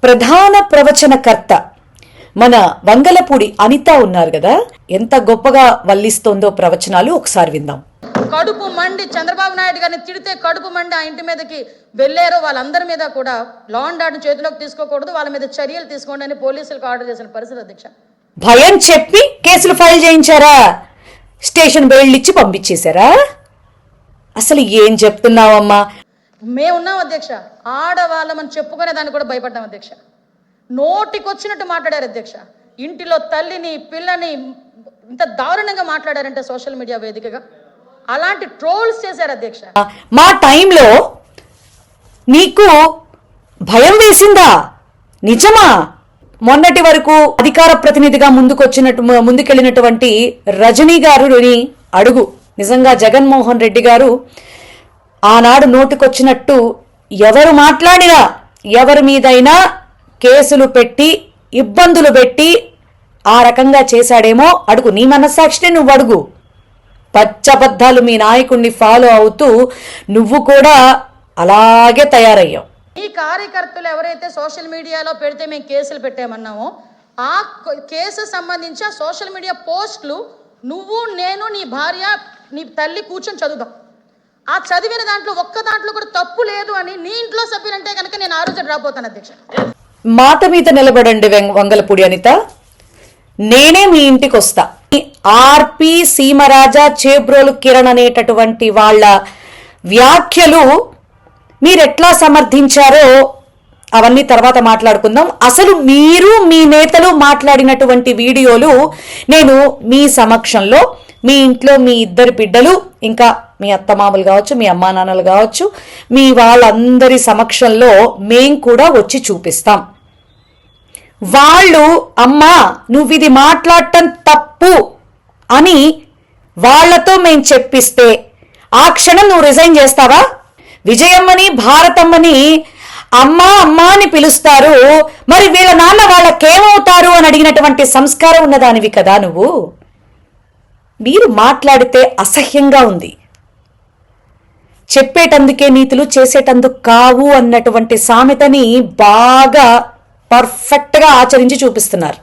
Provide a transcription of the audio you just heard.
ప్రధాన ప్రవచనకర్త మన వంగలపూడి అనిత ఉన్నారు కదా, ఎంత గొప్పగా వల్లిస్తోందో ప్రవచనాలు ఒకసారి విందాం. కడుపు మండి చంద్రబాబు నాయుడు గారిని తిడితే కడుపు మండి ఆ ఇంటి మీదకి వెళ్ళారో వాళ్ళందరి మీద కూడా లా అండ్ ఆర్డర్ చేతిలోకి తీసుకోకూడదు, వాళ్ళ మీద చర్యలు తీసుకోండి అని పోలీసులకు ఆర్డర్ చేసిన పరిస్థితి అధ్యక్ష. భయం చెప్పి కేసులు ఫైల్ చేయించారా? స్టేషన్ బెయిల్ ఇచ్చి పంపించేశారా? అసలు ఏం చెప్తున్నావమ్మా? మేమున్నాం అధ్యక్ష, ఆడవాళ్ళమని చెప్పుకునే దాన్ని కూడా భయపడ్డాం అధ్యక్ష. నోటికొచ్చినట్టు మాట్లాడారు అధ్యక్ష. ఇంటిలో తల్లిని పిల్లని ఇంత దారుణంగా మాట్లాడారంటే సోషల్ మీడియా వేదికగా అలాంటి ట్రోల్స్ చేశారు అధ్యక్ష. మా టైంలో నీకు భయం వేసిందా? నిజమా? మొన్నటి వరకు అధికార ప్రతినిధిగా ముందుకెళ్ళినటువంటి రజనీ గారుని అడుగు. నిజంగా జగన్మోహన్ రెడ్డి గారు ఆనాడు నోటికొచ్చినట్టు ఎవరు మాట్లాడినా, ఎవరి మీదైనా కేసులు పెట్టి ఇబ్బందులు పెట్టి ఆ రకంగా చేశాడేమో అడుగు. నీ మనస్సాక్షిని నువ్వు అడుగు. పచ్చబద్ధాలు మీ నాయకుడిని ఫాలో అవుతూ నువ్వు కూడా అలాగే తయారయ్యావు. ఈ కార్యకర్తలు ఎవరైతే సోషల్ మీడియాలో పెడితే మేము కేసులు పెట్టామన్నామో ఆ కేసు సంబంధించి ఆ సోషల్ మీడియా పోస్టులు నువ్వు, నేను, నీ భార్య, నీ తల్లి కూర్చొని చదువుదాం. ఆ చదివిన దాంట్లో ఒక్క దాంట్లో కూడా తప్పు లేదు అని నీ ఇంట్లో సభ్యులంటే కనుక నేను ఆ రోజు రాబోతాను అధ్యక్ష. మాట మీద నిలబడండి వంగలపూడి అనిత. నేనే మీ ఇంటికి వస్తా. ఆర్పి సీమరాజా, చేబ్రోలు కిరణ్ అనేటటువంటి వాళ్ళ వ్యాఖ్యలు మీరెట్లా సమర్థించారో అవన్నీ తర్వాత మాట్లాడుకుందాం. అసలు మీరు మీ నేతలు మాట్లాడినటువంటి వీడియోలు నేను మీ సమక్షంలో, మీ ఇంట్లో మీ ఇద్దరు బిడ్డలు, ఇంకా మీ అత్తమామలు కావచ్చు, మీ అమ్మా నాన్నలు కావచ్చు, మీ వాళ్ళందరి సమక్షంలో మేం కూడా వచ్చి చూపిస్తాం. వాళ్ళు అమ్మా నువ్వు ఇది మాట్లాడటం తప్పు అని వాళ్లతో మేం చెప్పిస్తే ఆ క్షణం నువ్వు రిజైన్ చేస్తావా? విజయమ్మని భారతమ్మని అమ్మా అమ్మా అని పిలుస్తారు, మరి వీళ్ళ నాన్న వాళ్ళకేమవుతారు అని అడిగినటువంటి సంస్కారం ఉన్నదానివి కదా నువ్వు. మీరు మాట్లాడితే అసహ్యంగా ఉంది. చెప్పేటందుకే నీతులు, చేసేటందుకు కావు అన్నటువంటి సామెతని బాగా పర్ఫెక్ట్గా ఆచరించి చూపిస్తున్నారు.